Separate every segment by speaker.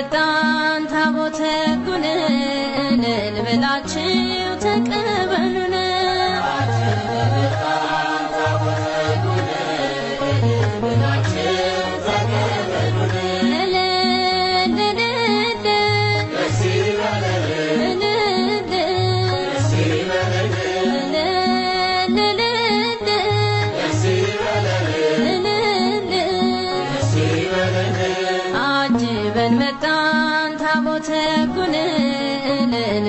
Speaker 1: መጣን ታቦተ ሕጉን ብላችሁ ተቀበሉን። አጅበን መጣን ታቦተ ሕጉን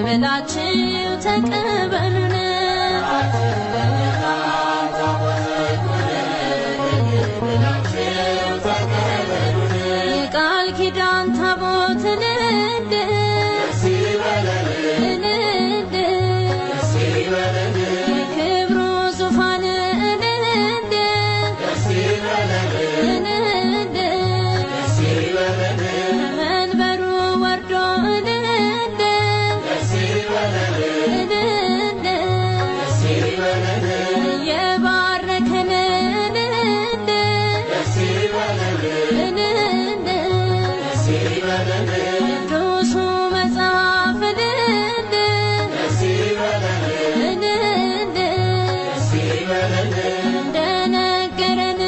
Speaker 1: ብላችሁ ተቀበሉን። የቃል ኪዳን ታቦት የክብሩ ዙፋን መንበሩ ወርዶ የባረከን ቅዱሱ መጽሐፍ እንደነገረን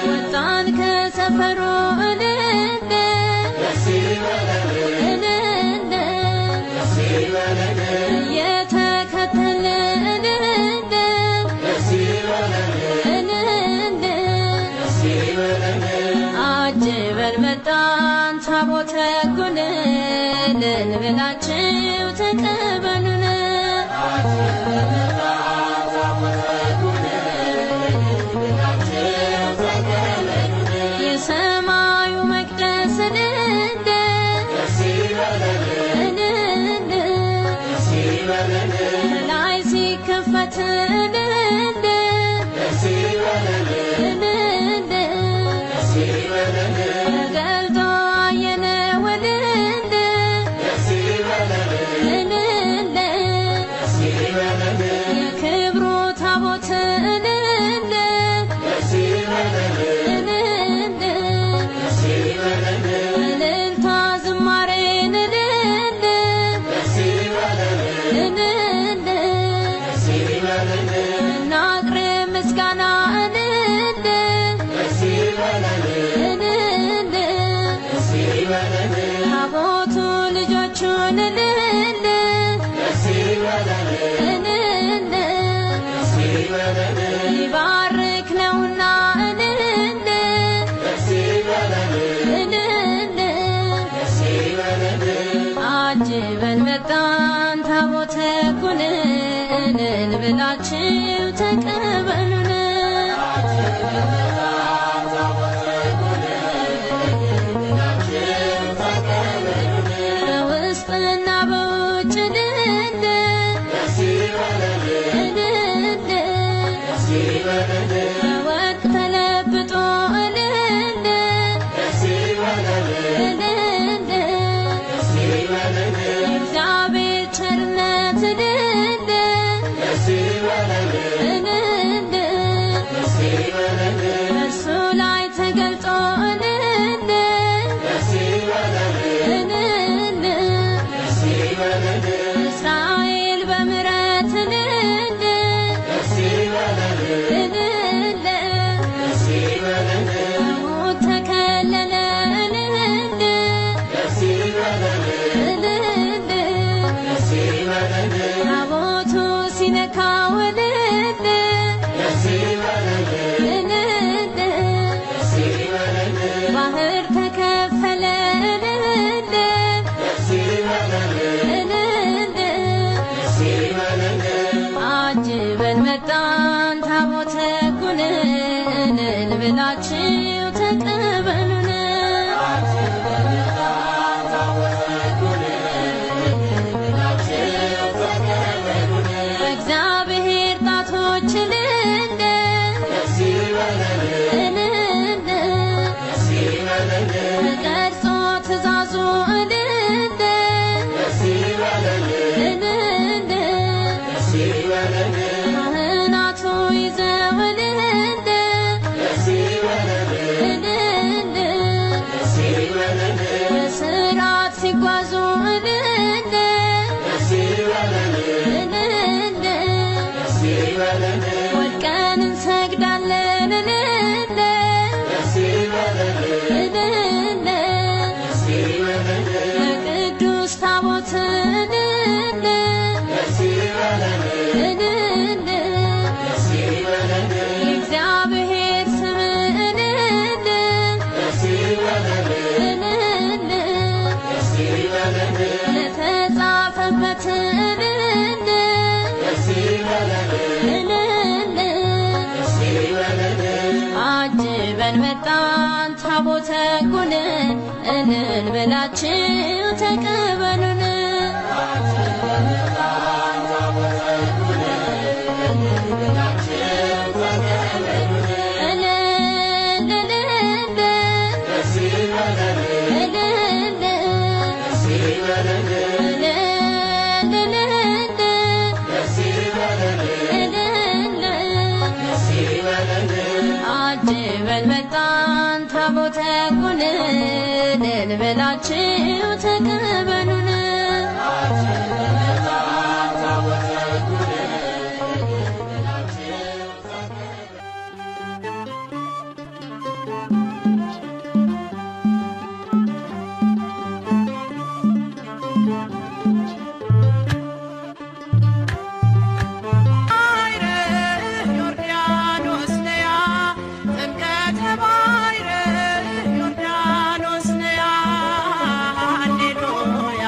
Speaker 1: ወጣን ከሰፈሩ የተከተልን አጅበን መጣን ታቦተ ሕጉን ብላችሁ ተቀበሉን። የሰማዩ መቅደስ ላይ ሲከፈት ገልጦ አየነው የክብሩ ታቦት እልልታ ዝማሬን እናቅርብ ምስጋና ታቦቱ ልጆቹን ሊባርክ ነውና አጅበን መጣን ታቦተ ሕጉን ብላችሁ ተቀበሉን። በውስጥና በውጭ በወርቅ ተለብጦ እግዚአብሔር ቸርነት እሱ ላይ ተገልጦ ምስራቅ ለተጻፈበት አጅበን መጣን ታቦተ ሕጉን እልል ብላችሁ ተቀበሉን አጅበን መጣን ታቦተ ሕጉን እልል ብላችሁ ተቀበሉን
Speaker 2: Hallelujah.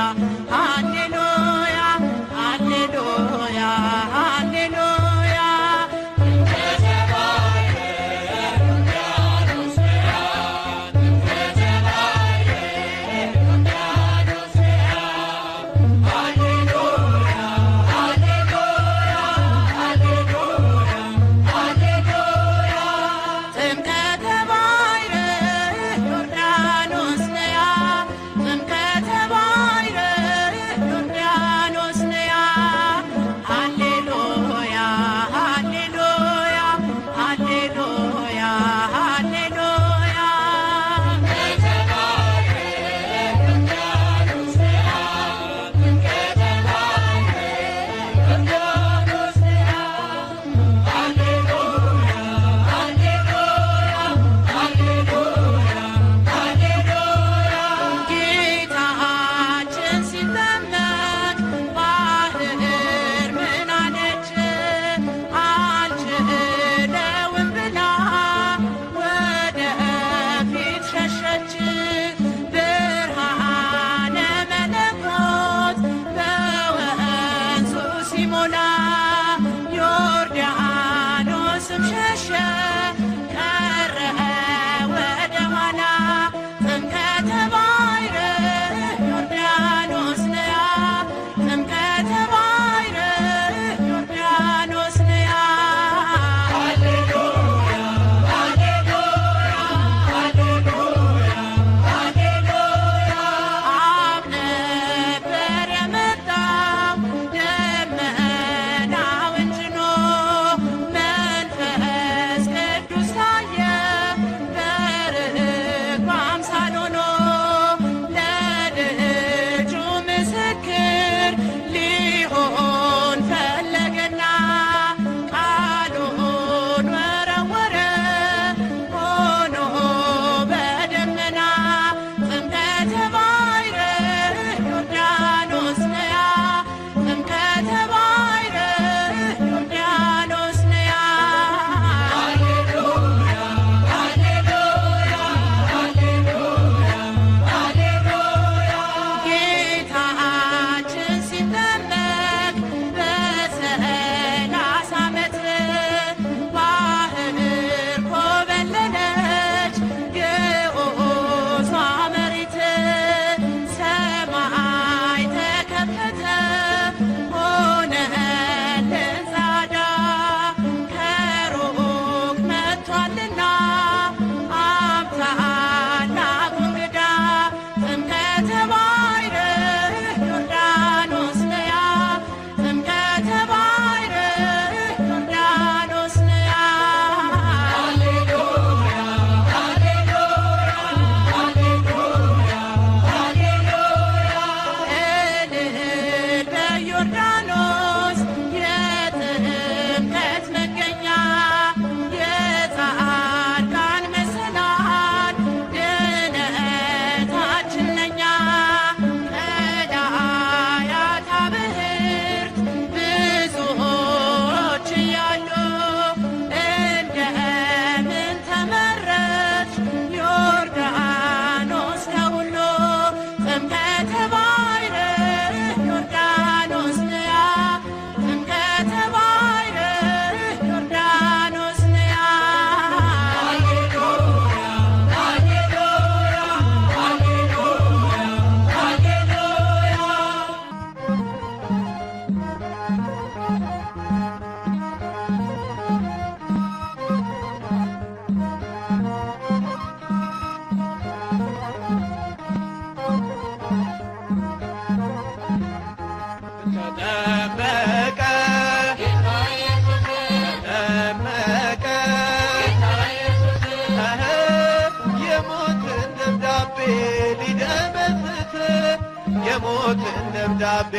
Speaker 2: የሞትን ደብዳቤ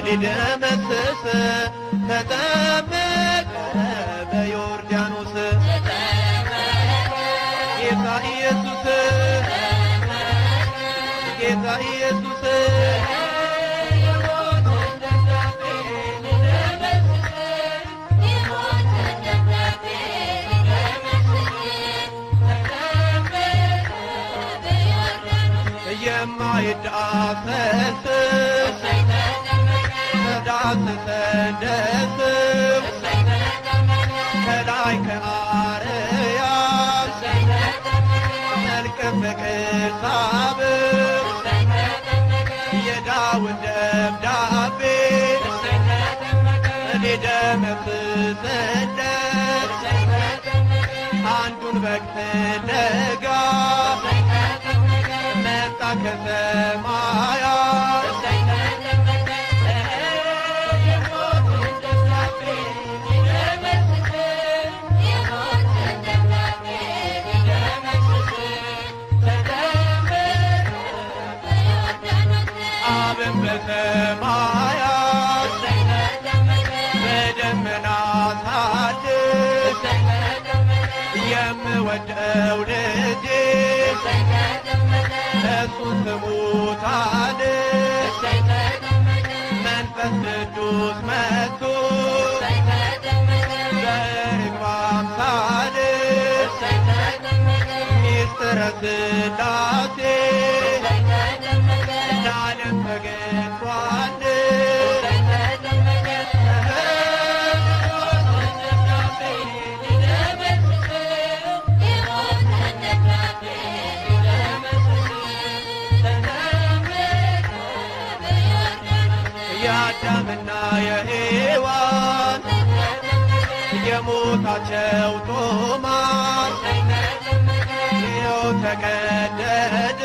Speaker 2: ሊደመስስ ተጠመቀ በዮርዳኖስ ጌታ ኢየሱስ ጌታ ኢየሱስ የማይዳሰስ ተዳሰሰን ደስም ከላይ ከአርያም መልከ ፍቅር ሳብም የዳዊት ደብዳቤ ሊደመስስለት አንዱን በግ ፍለጋ መጣ ከሰማያት አብን በሰማያት በደመና ሳድስ የምወደው ልጄ እሱን ስሙታል መንፈስ ቅዱስ መጥቶ በርግብ አምሳል ሚስጥረ ሥላሴ ለዓለም ተገልጧል። የአዳምና የሔዋን የሞታቸው ጦማር ይኸው ተቀደደ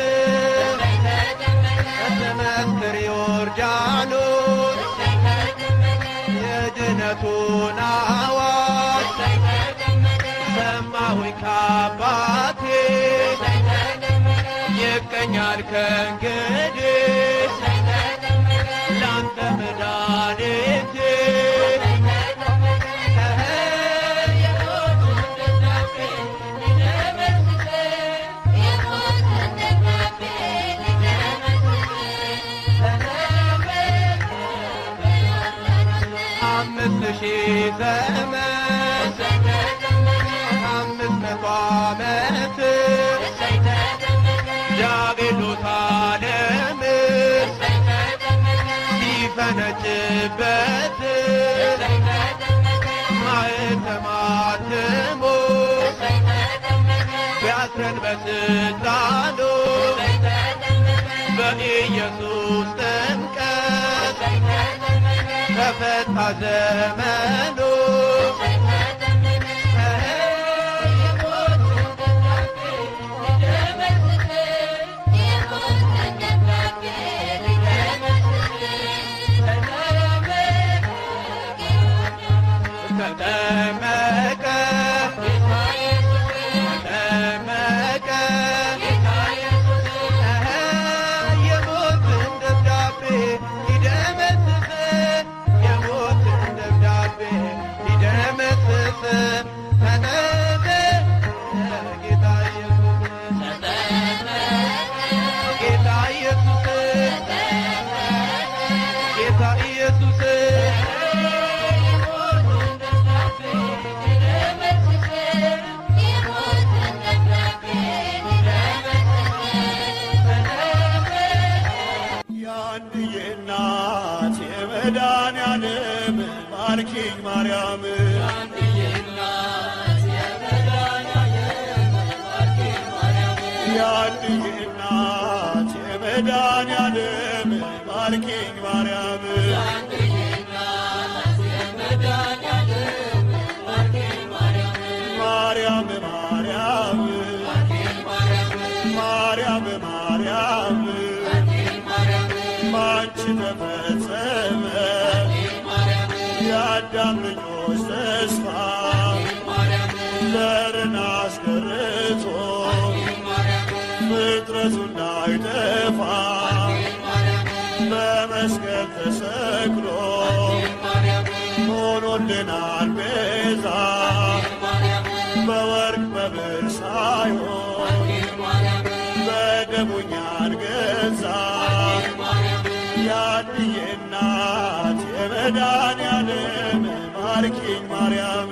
Speaker 2: መስክር ዮርዳኖስ የድነቱን አዋጅ ሰማሁኝ ከአባቴ ይገኛል ከእንግዲህ ላንተ መድኃኒቴ አምስት ሺህ ዘመን 500 ዓመት ዲያብሎስ ዓለምን ሲፈነጭበት ማኅተም አትሞ ቢያስረን በሥልጣኑ በኢየሱስ ጥምቀት ተፈታ ዘመኑ ተጠመቀ ተጠመቀ የሞትን ደብዳቤ ሊደመስስ የሞትን ደብዳቤ ሊደመስስ ተጠመቀ ጌታ ኢየሱስ ጌታ ኢየሱስ ጌታ ኢየሱስ መድኃኔዓለም ባርኪኝ ማርያም የአንድዬ እናት የመድኃኔዓለም ባርኪኝ ማርያም ማርያም ማርያም ማርያም ማርያም ባንቺ ተፈጸመ የአዳም ልጆች ተስፋ ዘርን አስቀርቶ ፍጥረቱ እንዳይጠፋ በመስቀል ተሰቅሎ ሆኖልናል ቤዛ በወርቅ በብር ሳይሆን በደሙ እኛን ገዛ። ያድዬ እናት የመድኃኔዓለም ባርኪኝ ማርያም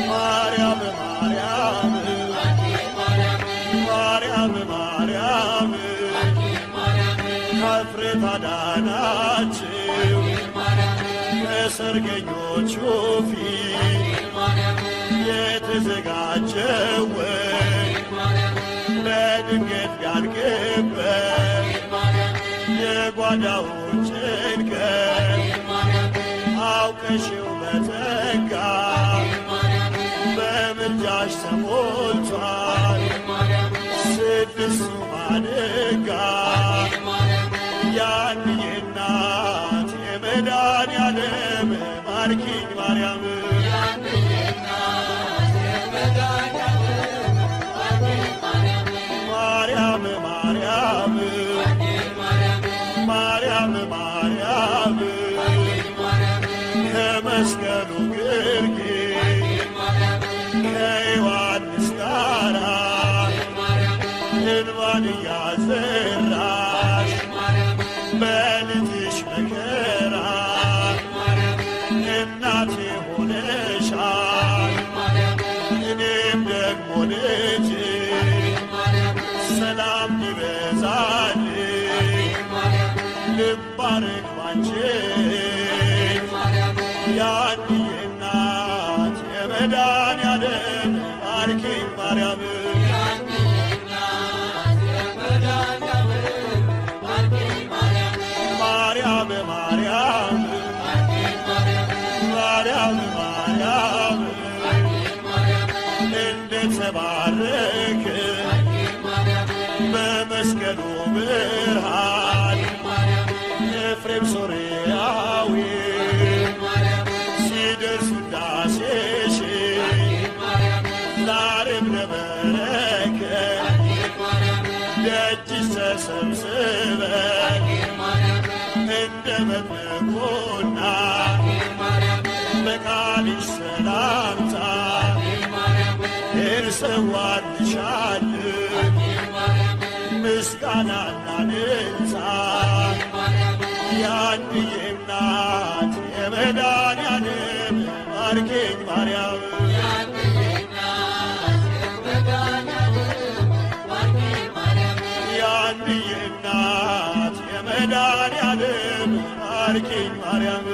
Speaker 2: ማርያም ማርያም ማርያም ማርያም ከፍሬት አዳናችሁ ከሰርገኞቹ ፊት የተዘጋጀው ለድንገት ቢያልቅበት የጓዳውን ጭንቀት አውቀሽው በተጋ በምልጃሽ ተሞልቷል ስድስቱ ማድጋ። ያንዬ እናት የመድኃኔዓለም ባርኪኝ ማርያም ማርያም ማርያም ማርያም ማርያም ከመስቀሉ ግርጌ ከዮሐንስ ጋራ እንባን እያዘራሽ በልጅሽ መከራ እናቴ ሆነሻል እኔም ደግሞ ልጅ ሰላም ይበዛልኝ ልባረክ ባንቺ ያንዬ እናት የመድኃኔዓለም ባርኪኝ ማርያም ማርያም ማርያም ማርያም ማርያም እንደተባረክ በመስቀሉ ብርሃን ኤፍሬም ሶርያዊ ሲደርስ ውዳሴሽ ዛሬም ለበረከት ደጅሽ ተሰብስበን እንደ መጥምቁና በቃልሽ ሰላምታ እንሰዋልሻለን ምስጋናና ንንሳ። ያንዬ እናት የመድኃኔዓለም ባርኪኝ ማርያም ያንዬ እናት የመድኃኔዓለም ባርኪኝ ማርያም